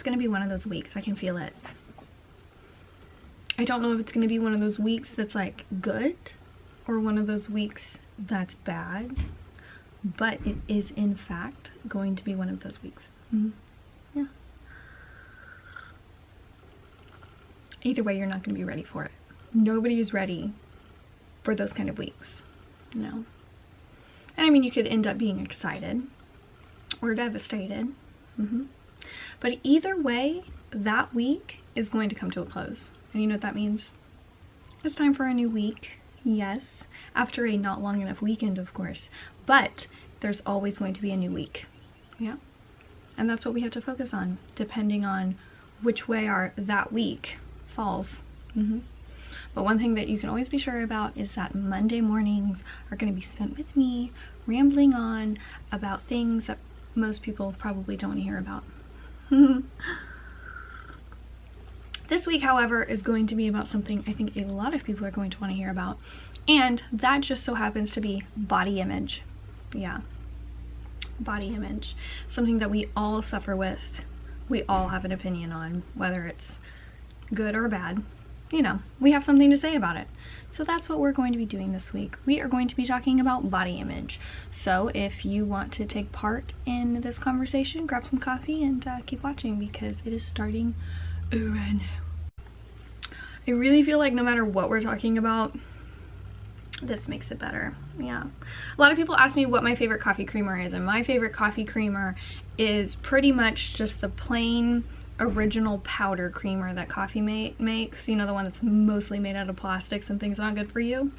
It's gonna be one of those weeks. I can feel it. I don't know if it's gonna be one of those weeks that's like good or one of those weeks that's bad, but it is in fact going to be one of those weeks. Yeah. Either way, you're not going to be ready for it. Nobody is ready for those kind of weeks. No. And I mean, you could end up being excited or devastated. But either way, that week is going to come to a close. And you know what that means? It's time for a new week. Yes. After a not long enough weekend, of course. But there's always going to be a new week. Yeah. And that's what we have to focus on, depending on which way that week falls. But one thing that you can always be sure about is that Monday mornings are going to be spent with me rambling on about things that most people probably don't want to hear about. This week, however, is going to be about something I think a lot of people are going to want to hear about, and that just so happens to be body image. Yeah, body image. Something that we all suffer with. We all have an opinion on, whether it's good or bad. You know, we have something to say about it. So that's what we're going to be doing this week. We are going to be talking about body image. So if you want to take part in this conversation, grab some coffee and keep watching, because it is starting right now. I really feel like no matter what we're talking about, this makes it better. Yeah. A lot of people ask me what my favorite coffee creamer is, and my favorite coffee creamer is pretty much just the plain original powder creamer that coffee makes. You know, the one that's mostly made out of plastics and things not good for you.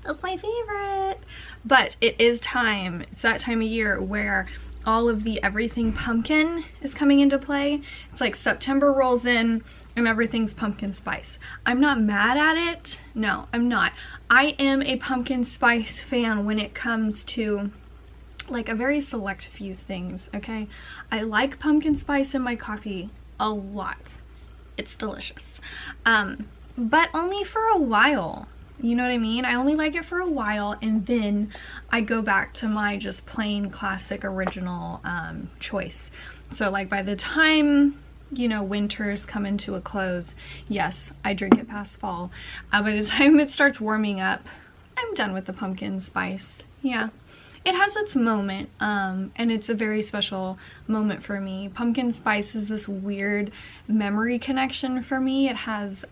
That's my favorite. But it is time. It's that time of year where all of the everything pumpkin is coming into play. It's like September rolls in and everything's pumpkin spice. I'm not mad at it. No, I'm not. I am a pumpkin spice fan when it comes to like a very select few things, okay? I like pumpkin spice in my coffee a lot. It's delicious. But only for a while. You know what I mean? I only like it for a while, and then I go back to my just plain classic original choice. So like by the time, you know, winter's coming to a close, yes, I drink it past fall. By the time it starts warming up, I'm done with the pumpkin spice. Yeah. It has its moment, and it's a very special moment for me. Pumpkin spice is this weird memory connection for me. It has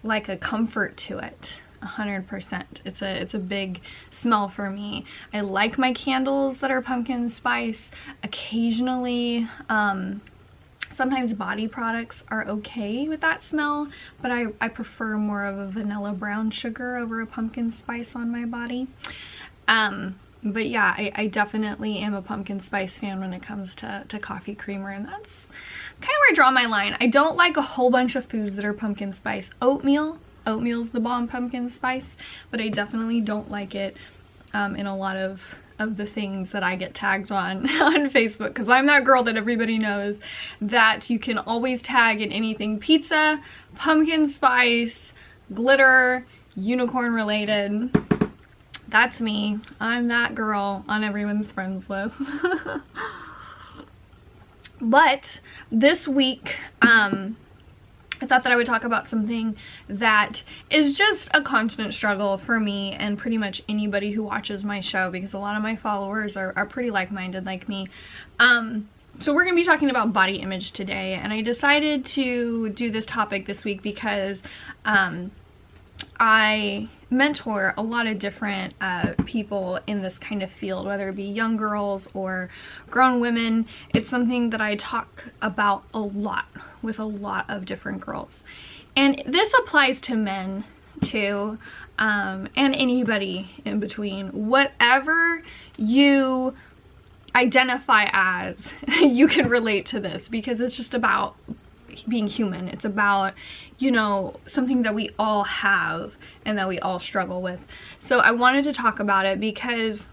like a comfort to it, 100%. It's a big smell for me. I like my candles that are pumpkin spice. Occasionally, sometimes body products are okay with that smell, but I prefer more of a vanilla brown sugar over a pumpkin spice on my body. But yeah, I definitely am a pumpkin spice fan when it comes to coffee creamer, and that's kind of where I draw my line. I don't like a whole bunch of foods that are pumpkin spice. Oatmeal's the bomb pumpkin spice, but I definitely don't like it in a lot of the things that I get tagged on Facebook, because I'm that girl that everybody knows that you can always tag in anything pizza, pumpkin spice, glitter, unicorn related. That's me. I'm that girl on everyone's friends list. But this week, I thought that I would talk about something that is just a constant struggle for me and pretty much anybody who watches my show, because a lot of my followers are pretty like-minded like me. So we're going to be talking about body image today, and I decided to do this topic this week because I mentor a lot of different people in this kind of field, whether it be young girls or grown women. It's something that I talk about a lot with a lot of different girls. And this applies to men too, and anybody in between. Whatever you identify as, you can relate to this, because it's just about being human. It's about, you know, something that we all have and that we all struggle with. So I wanted to talk about it because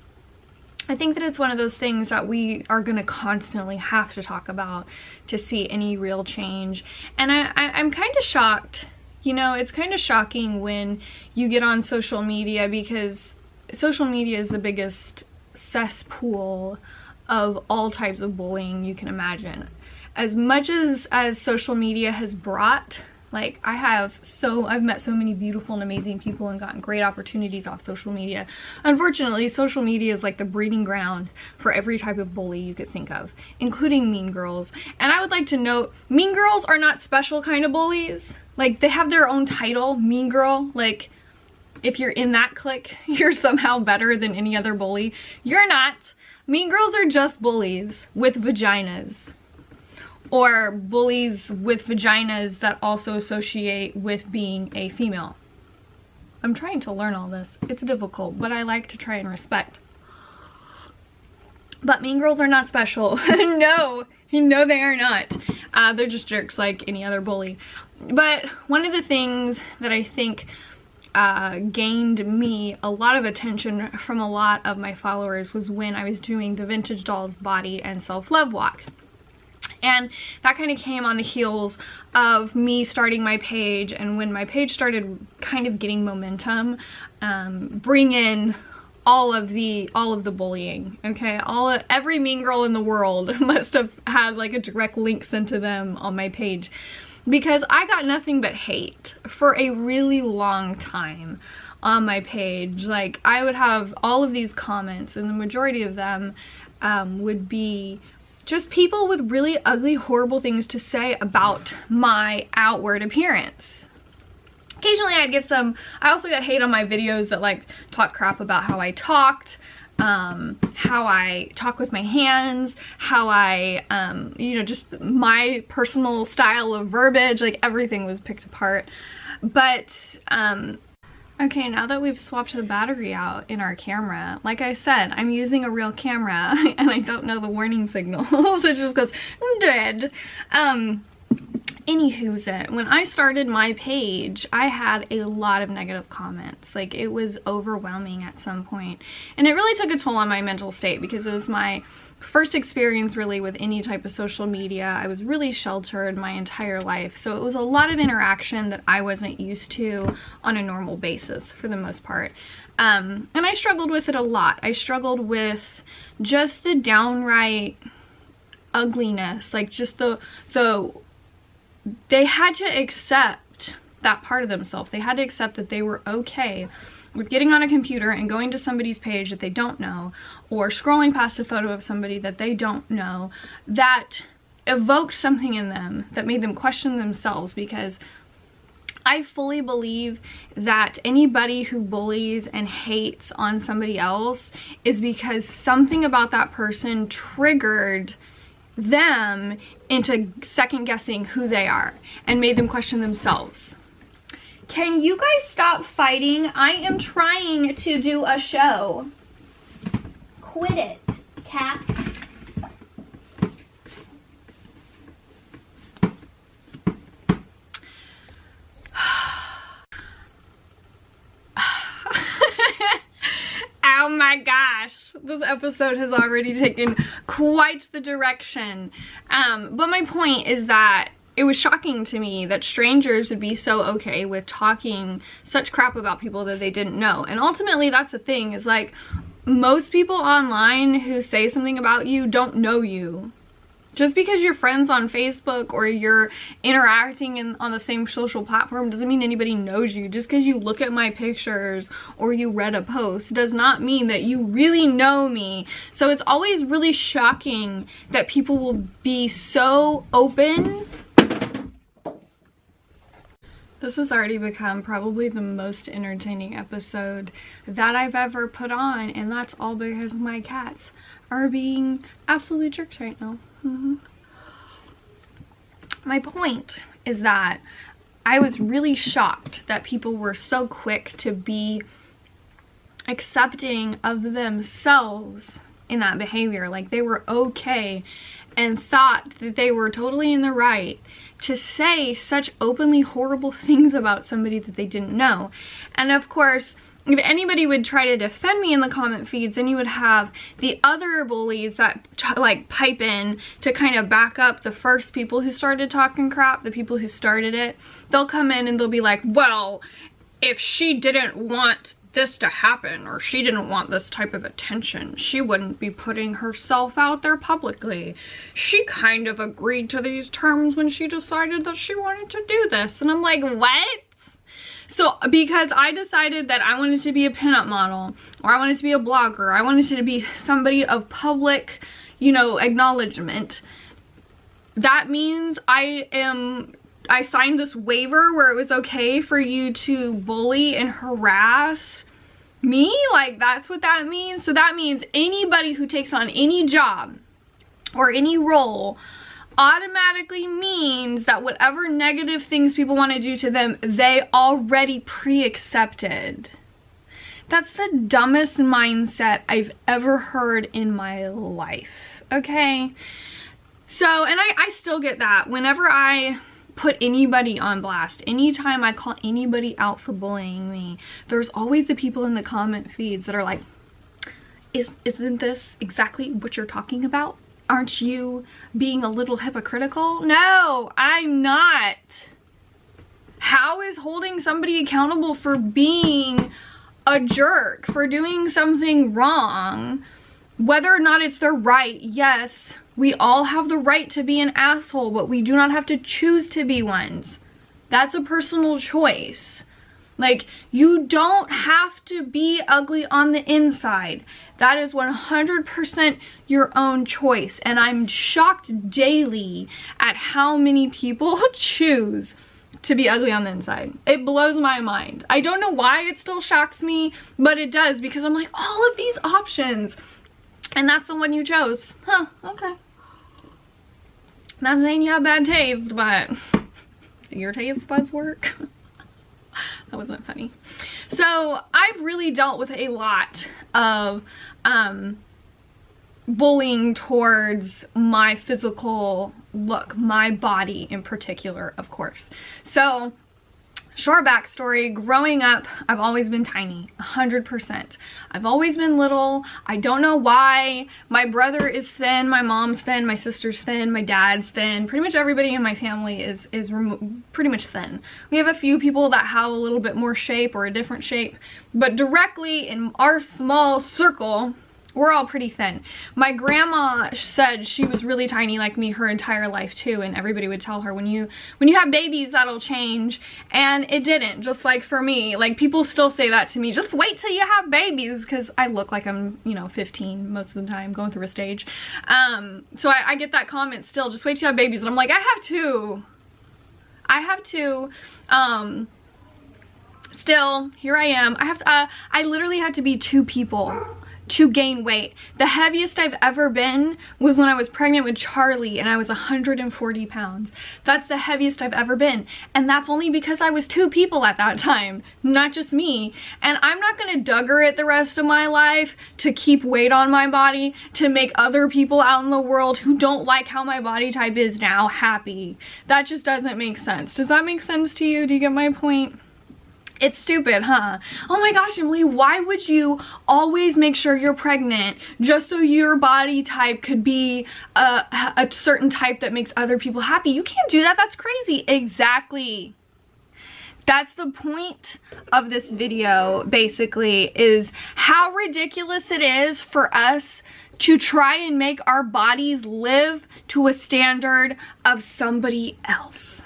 I think that it's one of those things that we are going to constantly have to talk about to see any real change. And I'm kind of shocked, you know, it's kind of shocking when you get on social media, because social media is the biggest cesspool of all types of bullying you can imagine. as much as social media has brought, like, I've met so many beautiful and amazing people and gotten great opportunities off social media. Unfortunately, social media is like the breeding ground for every type of bully you could think of, including mean girls. And I would like to note, mean girls are not special kind of bullies. Like, they have their own title, mean girl. Like, if you're in that clique, you're somehow better than any other bully. You're not. Mean girls are just bullies with vaginas. Or bullies with vaginas that also associate with being a female. I'm trying to learn all this. It's difficult, but I like to try and respect. But mean girls are not special. No, they are not. They're just jerks like any other bully. But one of the things that I think gained me a lot of attention from a lot of my followers was when I was doing the Vintage Dolls Body and Self-Love Walk. And that kind of came on the heels of me starting my page, and when my page started kind of getting momentum, bring in all of the bullying, okay? Every mean girl in the world must have had like a direct link sent to them on my page, because I got nothing but hate for a really long time on my page. Like, I would have all of these comments, and the majority of them would be just people with really ugly, horrible things to say about my outward appearance. Occasionally I'd get some, I also got hate on my videos that like talk crap about how I talked, how I talk with my hands, how I, you know, just my personal style of verbiage, like everything was picked apart. But, okay, now that we've swapped the battery out in our camera, like I said, I'm using a real camera and I don't know the warning signal, so it just goes dead. Anywho's, when I started my page, I had a lot of negative comments. Like, it was overwhelming at some point. And it really took a toll on my mental state, because it was my first experience really with any type of social media. I was really sheltered my entire life, so it was a lot of interaction that I wasn't used to on a normal basis for the most part. And I struggled with it a lot. I struggled with just the downright ugliness, like just they had to accept that part of themselves. They had to accept that they were okay with getting on a computer and going to somebody's page that they don't know, or scrolling past a photo of somebody that they don't know, that evoked something in them that made them question themselves. Because I fully believe that anybody who bullies and hates on somebody else is because something about that person triggered them into second guessing who they are and made them question themselves. Can you guys stop fighting? I am trying to do a show. Quit it, cats. Oh my gosh, this episode has already taken quite the direction. But my point is that it was shocking to me that strangers would be so okay with talking such crap about people that they didn't know. And ultimately, that's the thing, is like, most people online who say something about you don't know you. Just because you're friends on Facebook or you're interacting on the same social platform doesn't mean anybody knows you. Just because you look at my pictures or you read a post does not mean that you really know me. So it's always really shocking that people will be so open. This has already become probably the most entertaining episode that I've ever put on, and that's all because my cats are being absolute jerks right now. My point is that I was really shocked that people were so quick to be accepting of themselves in that behavior. Like, they were okay and thought that they were totally in the right to say such openly horrible things about somebody that they didn't know. And of course, if anybody would try to defend me in the comment feeds, then you would have the other bullies that like pipe in to kind of back up the first people who started talking crap, the people who started it. They'll come in and they'll be like, well, if she didn't want this to happen, or she didn't want this type of attention. She wouldn't be putting herself out there publicly. She kind of agreed to these terms when she decided that she wanted to do this. And I'm like, what? So because I decided that I wanted to be a pinup model, or I wanted to be a blogger, I wanted to be somebody of public, you know, acknowledgement, that means I signed this waiver where it was okay for you to bully and harass me? Like, that's what that means? So that means anybody who takes on any job or any role automatically means that whatever negative things people want to do to them, they already pre-accepted. That's the dumbest mindset I've ever heard in my life, okay? So, and I still get that. Whenever I put anybody on blast, anytime I call anybody out for bullying me, there's always the people in the comment feeds that are like, isn't this exactly what you're talking about? Aren't you being a little hypocritical? No, I'm not. How is holding somebody accountable for being a jerk, for doing something wrong, whether or not it's their right? Yes, we all have the right to be an asshole, but we do not have to choose to be ones. That's a personal choice. Like, you don't have to be ugly on the inside. That is 100% your own choice. And I'm shocked daily at how many people choose to be ugly on the inside. It blows my mind. I don't know why it still shocks me, but it does, because I'm like, all of these options, and that's the one you chose. Huh, okay. Not saying you have bad taste, but do your taste buds work? That wasn't funny. So I've really dealt with a lot of bullying towards my physical look, my body in particular, of course. So short backstory, growing up, I've always been tiny, 100%. I've always been little. I don't know why. My brother is thin, my mom's thin, my sister's thin, my dad's thin. Pretty much everybody in my family is pretty much thin. We have a few people that have a little bit more shape or a different shape, but directly in our small circle, we're all pretty thin. My grandma said she was really tiny like me her entire life too, and everybody would tell her, when you have babies, that'll change. And it didn't, just like for me. Like, people still say that to me, just wait till you have babies, because I look like I'm, you know, 15 most of the time, going through a stage. So I get that comment still, just wait till you have babies. And I'm like, I have two. Still, here I am. I literally had to be 2 people to gain weight. The heaviest I've ever been was when I was pregnant with Charlie, and I was 140 pounds. That's the heaviest I've ever been. And that's only because I was 2 people at that time, not just me. And I'm not gonna Duggar it the rest of my life to keep weight on my body, to make other people out in the world who don't like how my body type is now happy. That just doesn't make sense. Does that make sense to you? Do you get my point? It's stupid, huh? Oh my gosh, Emily, why would you always make sure you're pregnant just so your body type could be a certain type that makes other people happy? You can't do that. That's crazy. Exactly. That's the point of this video, basically, is how ridiculous it is for us to try and make our bodies live to a standard of somebody else.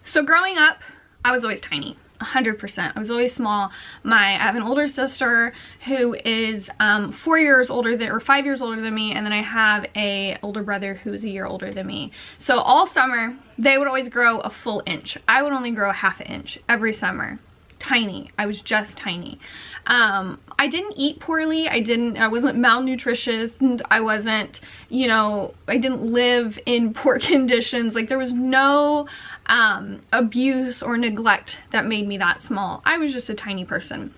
So growing up, I was always tiny. 100%. I was always small. I have an older sister who is 4 years older than, or 5 years older than me, and then I have a older brother who's a year older than me. So all summer, they would always grow a full inch. I would only grow a half an inch every summer. Tiny. I was just tiny. I didn't eat poorly. I wasn't malnutritious. I wasn't, you know, I didn't live in poor conditions. Like, there was no abuse or neglect that made me that small. I was just a tiny person.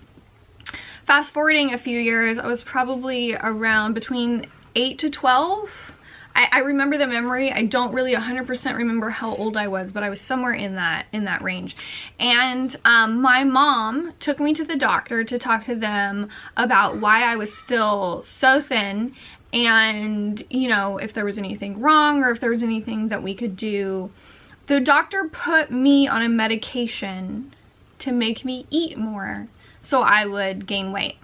Fast forwarding a few years, I was probably around between 8 to 12. I remember the memory. I don't really 100% remember how old I was, but I was somewhere in that range. And my mom took me to the doctor to talk to them about why I was still so thin, and, you know, if there was anything wrong or if there was anything that we could do. The doctor put me on a medication to make me eat more so I would gain weight.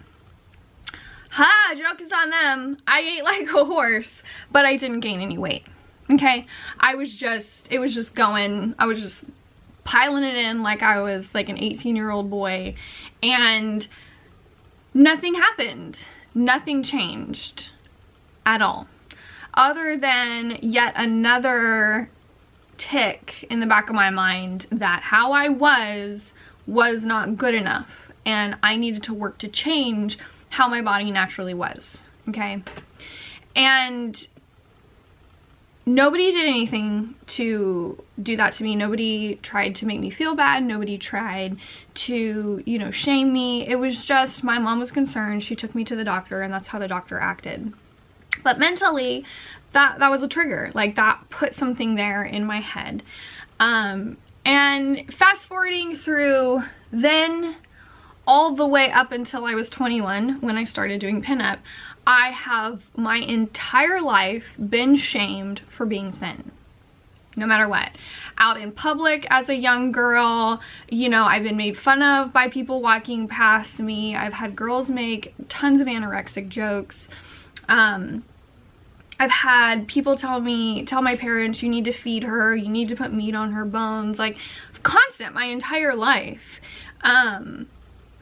Ha, joke is on them. I ate like a horse, but I didn't gain any weight. Okay, it was just going, I was just piling it in like I was like an 18-year-old boy, and nothing happened. Nothing changed at all, other than yet another tick in the back of my mind that how I was not good enough, and I needed to work to change how my body naturally was. Okay, and nobody did anything to do that to me. Nobody tried to make me feel bad. Nobody tried to, you know, shame me. It was just my mom was concerned. She took me to the doctor, and that's how the doctor acted. But mentally, that was a trigger. Like, that put something there in my head. And fast forwarding through then all the way up until I was 21 when I started doing pinup, I have my entire life been shamed for being thin. No matter what. Out in public as a young girl, you know, I've been made fun of by people walking past me. I've had girls make tons of anorexic jokes. I've had people tell my parents, you need to feed her, you need to put meat on her bones, like constant my entire life.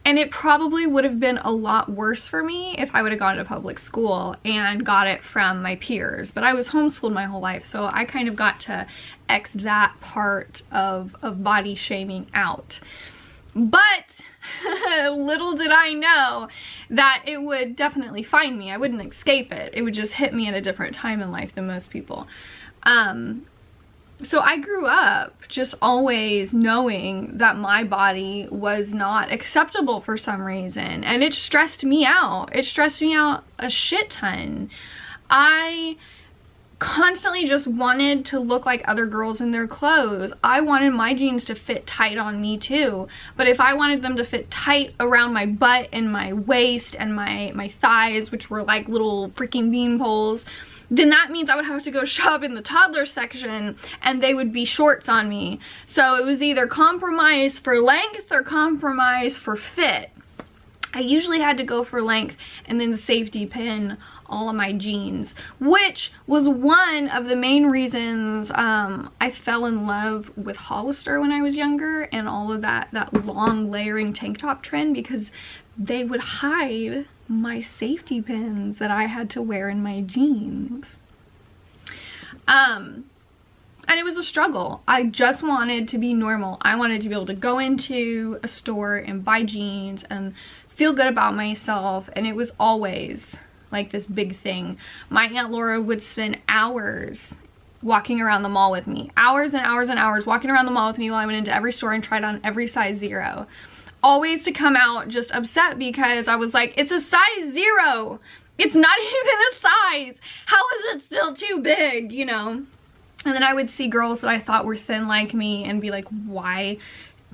And it probably would have been a lot worse for me if I would have gone to public school and got it from my peers. But I was homeschooled my whole life, so I kind of got to X that part of body shaming out. But little did I know that it would definitely find me. I wouldn't escape it. It would just hit me at a different time in life than most people. So I grew up just always knowing that my body was not acceptable for some reason, and it stressed me out. It stressed me out a shit ton. I constantly just wanted to look like other girls in their clothes. I wanted my jeans to fit tight on me too, but if I wanted them to fit tight around my butt and my waist and my thighs, which were like little freaking bean poles, then that means I would have to go shop in the toddler section and they would be shorts on me. So it was either compromise for length or compromise for fit. I usually had to go for length and then safety pin all of my jeans, which was one of the main reasons I fell in love with Hollister when I was younger, and all of that long layering tank top trend, because they would hide my safety pins that I had to wear in my jeans. And it was a struggle. I just wanted to be normal. I wanted to be able to go into a store and buy jeans and feel good about myself, and it was always like this big thing. My Aunt Laura would spend hours walking around the mall with me. Hours and hours and hours walking around the mall with me while I went into every store and tried on every size 0. Always to come out just upset because I was like, it's a size 0. It's not even a size. How is it still too big, you know? And then I would see girls that I thought were thin like me and be like, why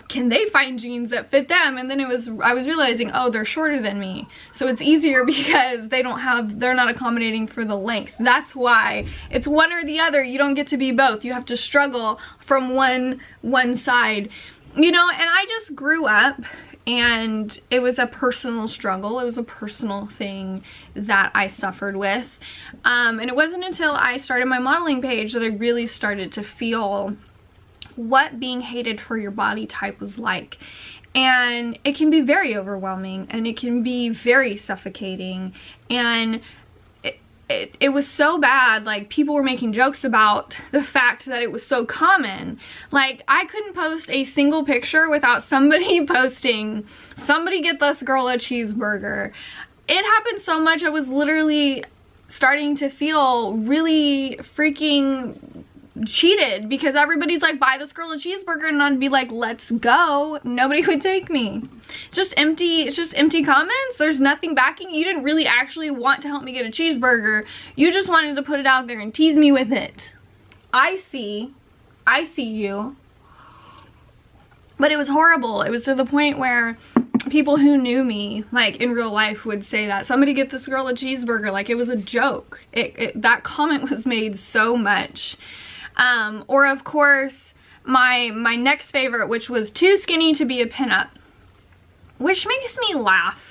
can they find jeans that fit them? And then I was realizing, oh, they're shorter than me. So it's easier because they're not accommodating for the length. That's why it's one or the other. You don't get to be both. You have to struggle from one side. You know, and I just grew up and it was a personal struggle. It was a personal thing that I suffered with. And it wasn't until I started my modeling page that I really started to feel what being hated for your body type was like. And it can be very overwhelming, and it can be very suffocating, and it was so bad. Like, people were making jokes about the fact that it was so common. Like, I couldn't post a single picture without somebody posting, somebody get this girl a cheeseburger. It happened so much, I was literally starting to feel really freaking cheated, because everybody's like, buy this girl a cheeseburger, and I'd be like, let's go. Nobody would take me. It's just empty comments. There's nothing backing. You didn't really actually want to help me get a cheeseburger. You just wanted to put it out there and tease me with it. I see you. But it was horrible. It was to the point where people who knew me, like in real life, would say that somebody get this girl a cheeseburger, like it was a joke. That comment was made so much. Or of course, my next favorite, which was too skinny to be a pinup. which makes me laugh.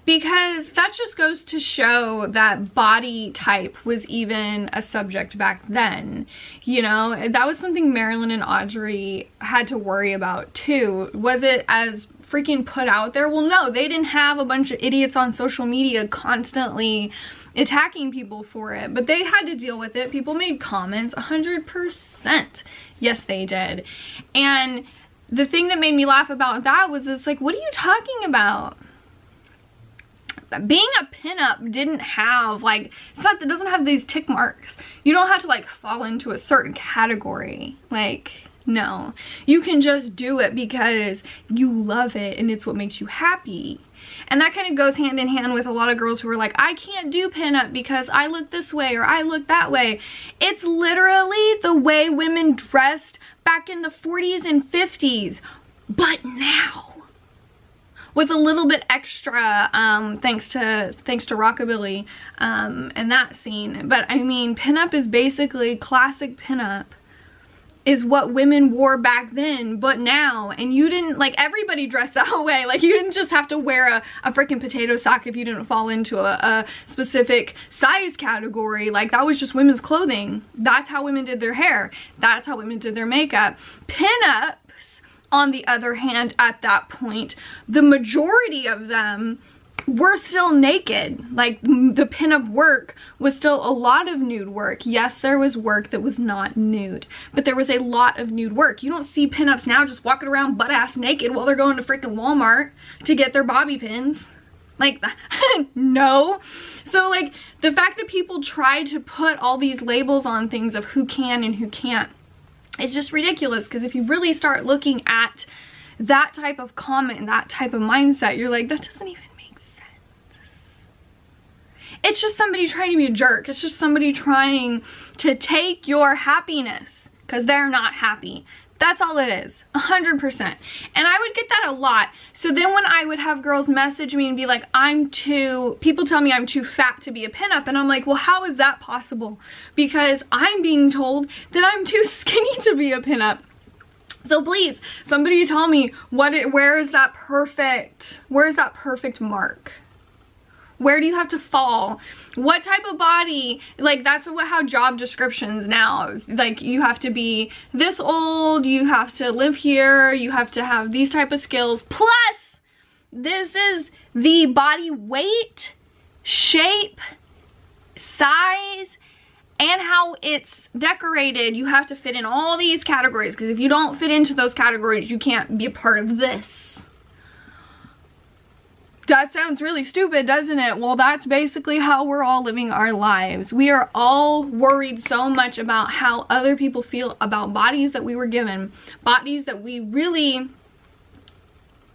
Because that just goes to show that body type was even a subject back then. You know, that was something Marilyn and Audrey had to worry about too. Was it as freaking put out there? Well, no, they didn't have a bunch of idiots on social media constantly attacking people for it, but they had to deal with it. People made comments 100%. Yes, they did. And the thing that made me laugh about that was, it's like, what are you talking about? Being a pinup didn't have, like, it doesn't have these tick marks. You don't have to, like, fall into a certain category. Like, no. You can just do it because you love it and it's what makes you happy. And that kind of goes hand in hand with a lot of girls who are like, I can't do pinup because I look this way or I look that way. It's literally the way women dressed back in the 40s and 50s. But now, with a little bit extra, thanks to rockabilly and that scene. But I mean, pinup is basically, classic pinup is what women wore back then, but now. And you didn't, like, everybody dressed that way. Like, you didn't just have to wear a freaking potato sock if you didn't fall into a specific size category. Like, that was just women's clothing. That's how women did their hair. That's how women did their makeup. Pinup, on the other hand, at that point, the majority of them were still naked. Like, the pinup work was still a lot of nude work. Yes, there was work that was not nude, but there was a lot of nude work. You don't see pinups now just walking around butt-ass naked while they're going to freaking Walmart to get their bobby pins. Like, no. So, like, the fact that people try to put all these labels on things of who can and who can't, it's just ridiculous. Because if you really start looking at that type of comment and that type of mindset, you're like, that doesn't even make sense. It's just somebody trying to be a jerk. It's just somebody trying to take your happiness because they're not happy. That's all it is, 100%. And I would get that a lot. So then when I would have girls message me and be like, people tell me I'm too fat to be a pinup. And I'm like, well, how is that possible? Because I'm being told that I'm too skinny to be a pinup. So please, somebody tell me, where's that perfect mark? Where do you have to fall? What type of body? Like, that's how job descriptions now. Like, you have to be this old, you have to live here, you have to have these type of skills. Plus, this is the body weight, shape, size, and how it's decorated. You have to fit in all these categories, because if you don't fit into those categories, you can't be a part of this. That sounds really stupid, doesn't it? Well, that's basically how we're all living our lives. We are all worried so much about how other people feel about bodies that we were given. Bodies that we really...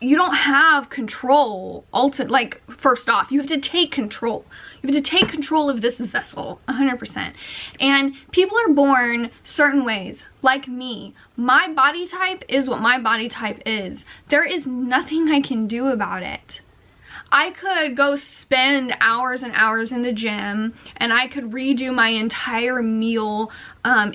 You don't have control. Like, first off, you have to take control. You have to take control of this vessel, 100%. And people are born certain ways. Like me. My body type is what my body type is. There is nothing I can do about it. I could go spend hours and hours in the gym, and I could redo my entire meal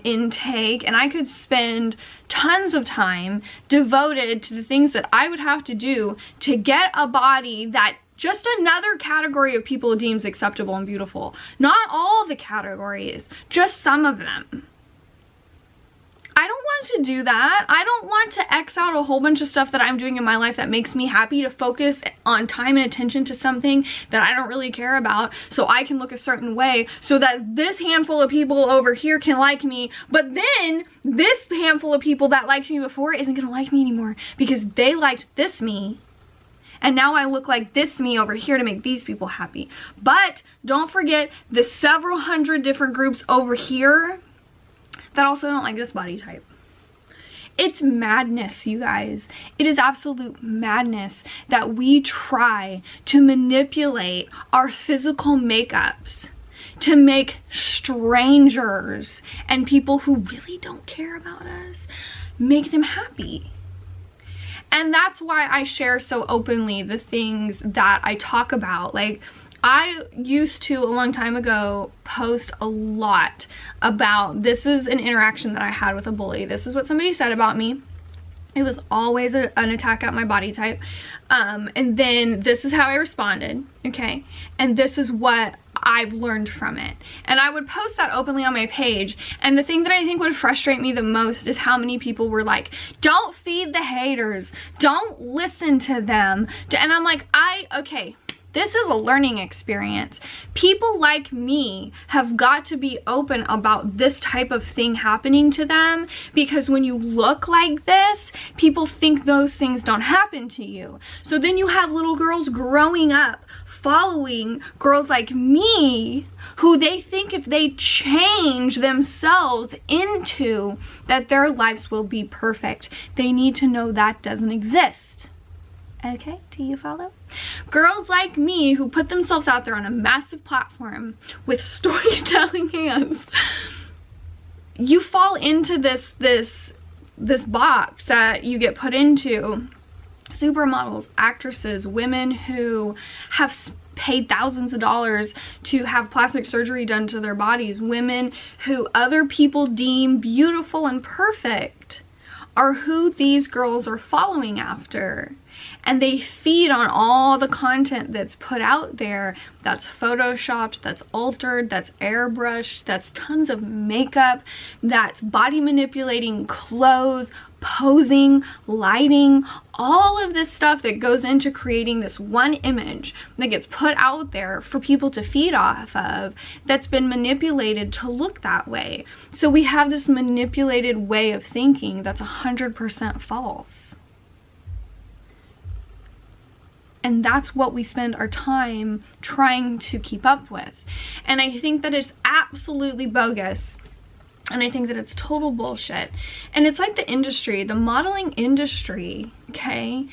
intake, and I could spend tons of time devoted to the things that I would have to do to get a body that just another category of people deems acceptable and beautiful. Not all the categories, just some of them. I don't want to do that. I don't want to X out a whole bunch of stuff that I'm doing in my life that makes me happy, to focus on time and attention to something that I don't really care about, so I can look a certain way, so that this handful of people over here can like me, but then this handful of people that liked me before isn't gonna like me anymore because they liked this me. And now I look like this me over here to make these people happy. But don't forget the several hundred different groups over here that also don't like this body type. It's madness, you guys. It is absolute madness that we try to manipulate our physical makeups to make strangers and people who really don't care about us, make them happy. And that's why I share so openly the things that I talk about. Like, I used to, a long time ago, post a lot about, this is an interaction that I had with a bully. This is what somebody said about me. It was always an attack at my body type. And then this is how I responded, okay? And this is what I've learned from it. And I would post that openly on my page. And the thing that I think would frustrate me the most is how many people were like, don't feed the haters. Don't listen to them. And I'm like, okay. This is a learning experience. People like me have got to be open about this type of thing happening to them, because when you look like this, people think those things don't happen to you. So then you have little girls growing up following girls like me, who they think if they change themselves into that, their lives will be perfect. They need to know that doesn't exist. Okay, do you follow? Girls like me who put themselves out there on a massive platform with storytelling hands, you fall into this box that you get put into. Supermodels, actresses, women who have paid thousands of dollars to have plastic surgery done to their bodies, women who other people deem beautiful and perfect, are who these girls are following after. And they feed on all the content that's put out there that's photoshopped, that's altered, that's airbrushed, that's tons of makeup, that's body manipulating clothes, posing, lighting, all of this stuff that goes into creating this one image that gets put out there for people to feed off of, that's been manipulated to look that way. So we have this manipulated way of thinking that's 100% false. And that's what we spend our time trying to keep up with. And I think that it's absolutely bogus. And I think that it's total bullshit. And it's like the industry, the modeling industry, okay,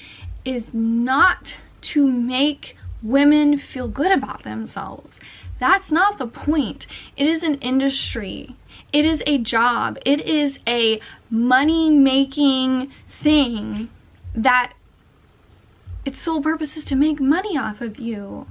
is not to make women feel good about themselves. That's not the point. It is an industry. It is a job. It is a money-making thing that its sole purpose is to make money off of you,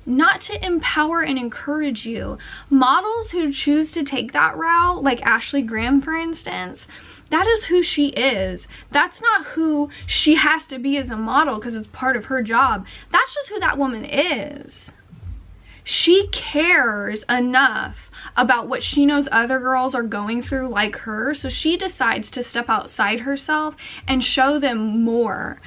not to empower and encourage you. Models who choose to take that route, like Ashley Graham, for instance, that is who she is. That's not who she has to be as a model because it's part of her job. That's just who that woman is. She cares enough about what she knows other girls are going through like her, so she decides to step outside herself and show them more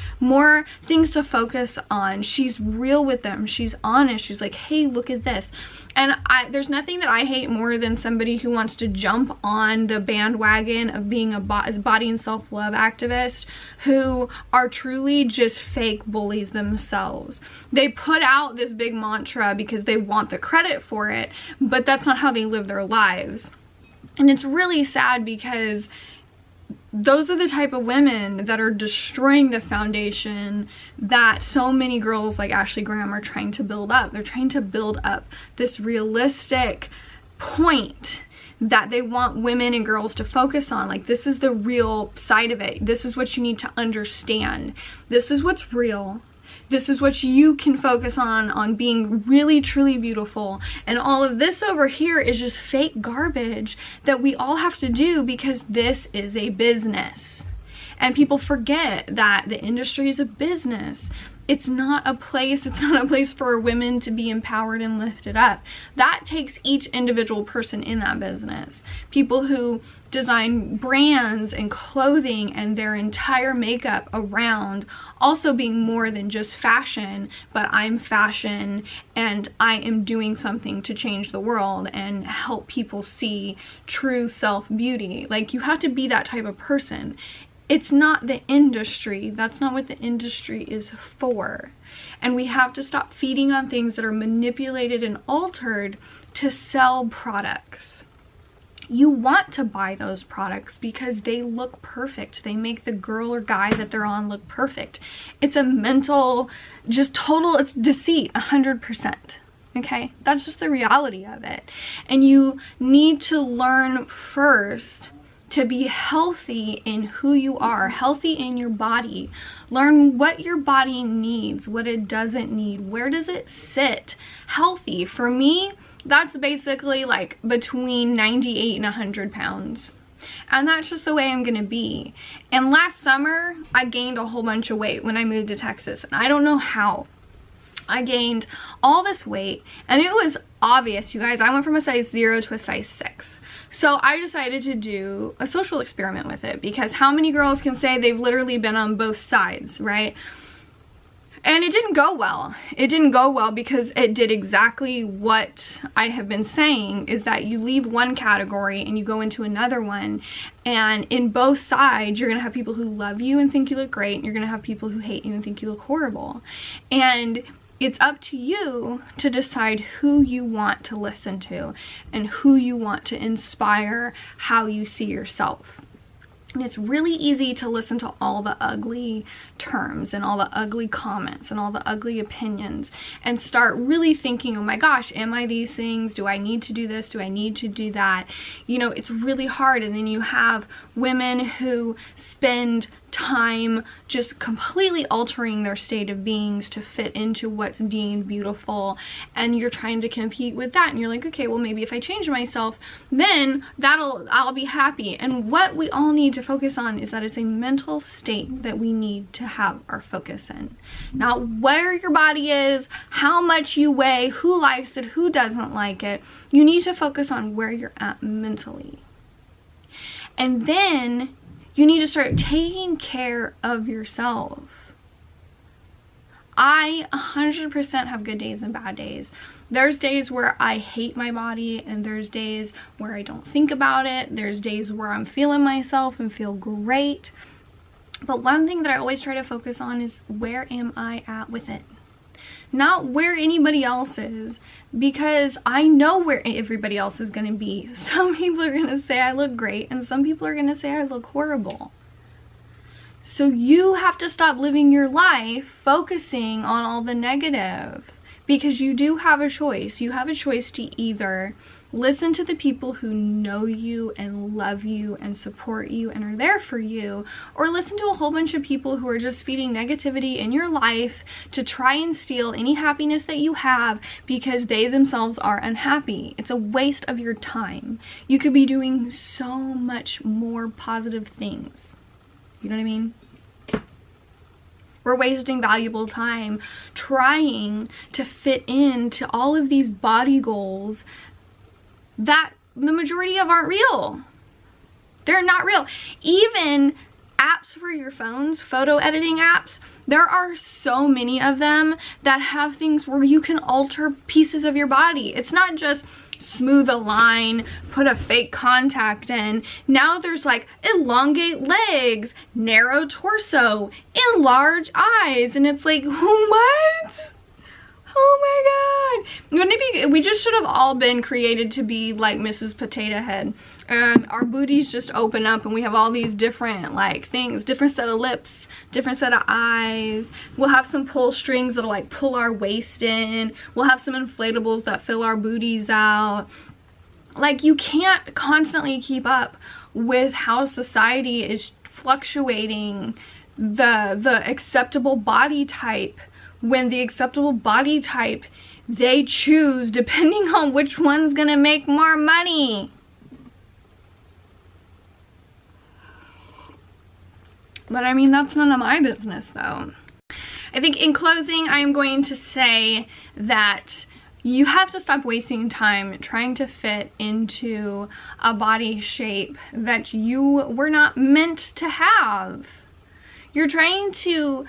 things to focus on. She's real with them. She's honest. She's like, hey, look at this. And there's nothing that I hate more than somebody who wants to jump on the bandwagon of being a body and self-love activist who are truly just fake bullies themselves. They put out this big mantra because they want the credit for it, but that's not how they live their lives. And it's really sad because those are the type of women that are destroying the foundation that so many girls like Ashley Graham are trying to build up. They're trying to build up this realistic point that they want women and girls to focus on. Like, this is the real side of it. This is what you need to understand. This is what's real. This is what you can focus on being really truly beautiful. And all of this over here is just fake garbage that we all have to do because this is a business. And people forget that the industry is a business. It's not a place for women to be empowered and lifted up. That takes each individual person in that business. People who design brands and clothing and their entire makeup around also being more than just fashion, but I'm fashion and I am doing something to change the world and help people see true self-beauty. Like, you have to be that type of person. It's not the industry. That's not what the industry is for. And we have to stop feeding on things that are manipulated and altered to sell products. You want to buy those products because they look perfect. They make the girl or guy that they're on look perfect. It's a mental, just total, it's deceit, 100%. Okay? That's just the reality of it. And you need to learn first to be healthy in who you are, healthy in your body. Learn what your body needs, what it doesn't need, where does it sit healthy. For me, that's basically like between 98 and 100 pounds. And that's just the way I'm gonna be. And last summer, I gained a whole bunch of weight when I moved to Texas. And I don't know how. I gained all this weight, and it was obvious, you guys. I went from a size 0 to a size 6. So I decided to do a social experiment with it, because how many girls can say they've literally been on both sides, right? And it didn't go well. It didn't go well because it did exactly what I have been saying, is that you leave one category and you go into another one. And in both sides, you're gonna have people who love you and think you look great, and you're gonna have people who hate you and think you look horrible. And it's up to you to decide who you want to listen to and who you want to inspire how you see yourself. And it's really easy to listen to all the ugly terms and all the ugly comments and all the ugly opinions and start really thinking, oh my gosh, am I these things? Do I need to do this? Do I need to do that? You know, it's really hard. And then you have women who spend time just completely altering their state of beings to fit into what's deemed beautiful, and you're trying to compete with that, and you're like, okay, well, maybe if I change myself, then I'll be happy. And what we all need to focus on is that it's a mental state that we need to have our focus in, not where your body is, how much you weigh, who likes it, who doesn't like it. You need to focus on where you're at mentally, and then you need to start taking care of yourself. I 100% have good days and bad days. There's days where I hate my body, and there's days where I don't think about it. There's days where I'm feeling myself and feel great. But one thing that I always try to focus on is, where am I at with it? Not where anybody else is, because I know where everybody else is going to be. Some people are going to say I look great, and some people are going to say I look horrible. So you have to stop living your life focusing on all the negative, because you do have a choice. You have a choice to either listen to the people who know you and love you and support you and are there for you, or listen to a whole bunch of people who are just feeding negativity in your life to try and steal any happiness that you have because they themselves are unhappy. It's a waste of your time. You could be doing so much more positive things. You know what I mean? We're wasting valuable time trying to fit into all of these body goals that the majority of aren't real. They're not real. Even apps for your phones, photo editing apps, there are so many of them that have things where you can alter pieces of your body. It's not just smooth a line, put a fake contact in. Now there's like elongate legs, narrow torso, enlarge eyes, and it's like, what? Oh my god. Wouldn't it be, we just should have all been created to be like Mrs. Potato Head, and our booties just open up and we have all these different like things, different set of lips, different set of eyes. We'll have some pull strings that'll like pull our waist in. We'll have some inflatables that fill our booties out. Like, you can't constantly keep up with how society is fluctuating the acceptable body type, when the acceptable body type they choose depending on which one's gonna make more money. But I mean, that's none of my business though. I think in closing, I am going to say that you have to stop wasting time trying to fit into a body shape that you were not meant to have. You're trying to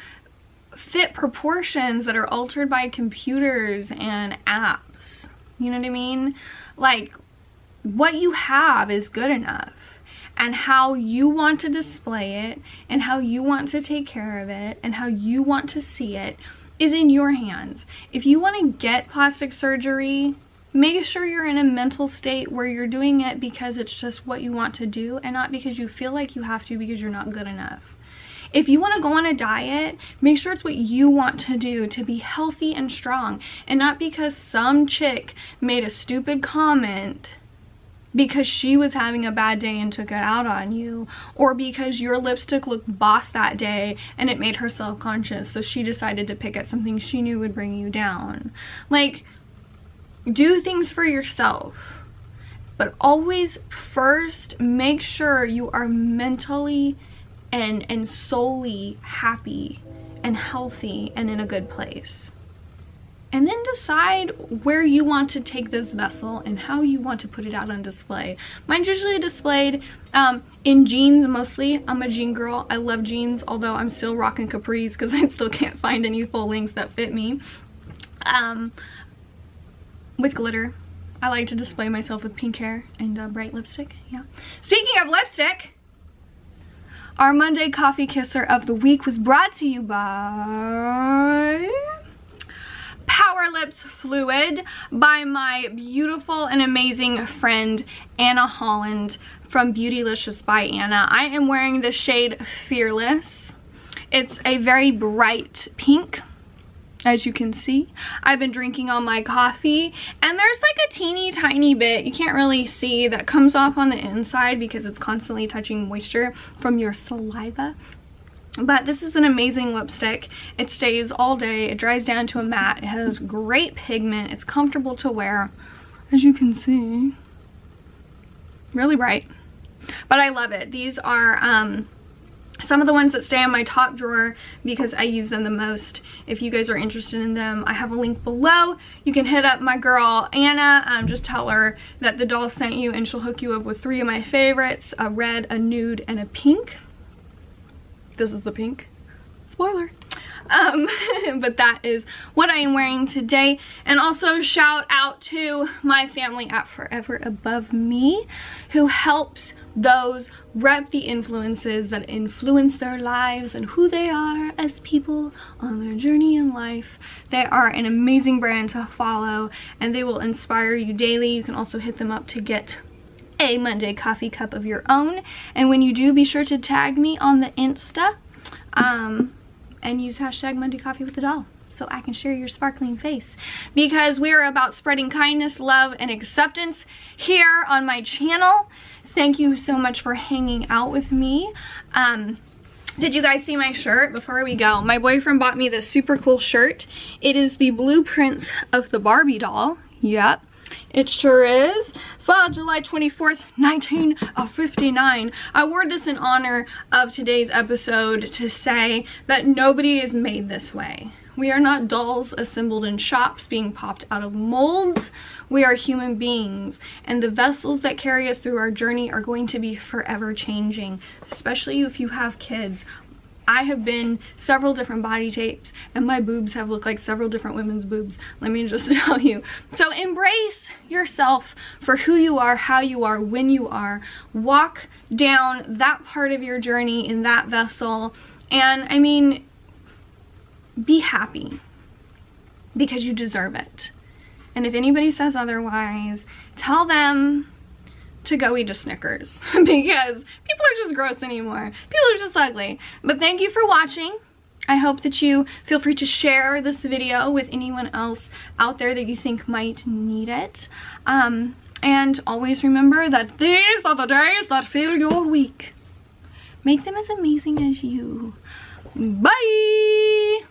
fit proportions that are altered by computers and apps. You know what I mean? Like, what you have is good enough, and how you want to display it and how you want to take care of it and how you want to see it is in your hands. If you want to get plastic surgery, make sure you're in a mental state where you're doing it because it's just what you want to do, and not because you feel like you have to because you're not good enough. If you want to go on a diet, make sure it's what you want to do to be healthy and strong, and not because some chick made a stupid comment because she was having a bad day and took it out on you, or because your lipstick looked boss that day and it made her self-conscious, so she decided to pick at something she knew would bring you down. Like, do things for yourself. but always first make sure you are mentally and soully happy and healthy and in a good place. And then decide where you want to take this vessel and how you want to put it out on display. Mine's usually displayed in jeans mostly. I'm a jean girl. I love jeans, although I'm still rocking capris because I still can't find any full lengths that fit me. With glitter. I like to display myself with pink hair and bright lipstick. Yeah. Speaking of lipstick, our Monday Coffee Kisser of the week was brought to you by PowerLips Fluid by my beautiful and amazing friend Anna Holland from Beautilicious by Anna. I am wearing the shade Fearless. It's a very bright pink, as you can see. I've been drinking all my coffee, and there's like a teeny tiny bit you can't really see that comes off on the inside because it's constantly touching moisture from your saliva. But this is an amazing lipstick. It stays all day. It dries down to a matte. It has great pigment. It's comfortable to wear, as you can see. Really bright. But I love it. These are some of the ones that stay in my top drawer because I use them the most. If you guys are interested in them, I have a link below. You can hit up my girl Anna. Just tell her that the doll sent you and she'll hook you up with 3 of my favorites: a red, a nude, and a pink. This is the pink. Spoiler. But that is what I am wearing today. And also shout out to my family at Forever Above Me, who helps those rep the influences that influence their lives and who they are as people on their journey in life. They are an amazing brand to follow, and they will inspire you daily. You can also hit them up to get a Monday coffee cup of your own, and when you do, be sure to tag me on the Insta and use hashtag Monday Coffee with the Doll so I can share your sparkling face, because we are about spreading kindness, love, and acceptance here on my channel. Thank you so much for hanging out with me. Did you guys see my shirt? Before we go, my boyfriend bought me this super cool shirt. It is the blueprints of the Barbie doll. Yep. It sure is. For July 24th, 1959. I wore this in honor of today's episode to say that nobody is made this way. We are not dolls assembled in shops being popped out of molds. We are human beings, and the vessels that carry us through our journey are going to be forever changing, especially if you have kids. I have been several different body shapes, and my boobs have looked like several different women's boobs, let me just tell you. So embrace yourself for who you are, how you are, when you are. Walk down that part of your journey in that vessel, and I mean, be happy, because you deserve it. And if anybody says otherwise, tell them to go eat a Snickers, because people are just gross anymore. People are just ugly. But thank you for watching. I hope that you feel free to share this video with anyone else out there that you think might need it. And always remember that these are the days that fill your week. Make them as amazing as you. Bye!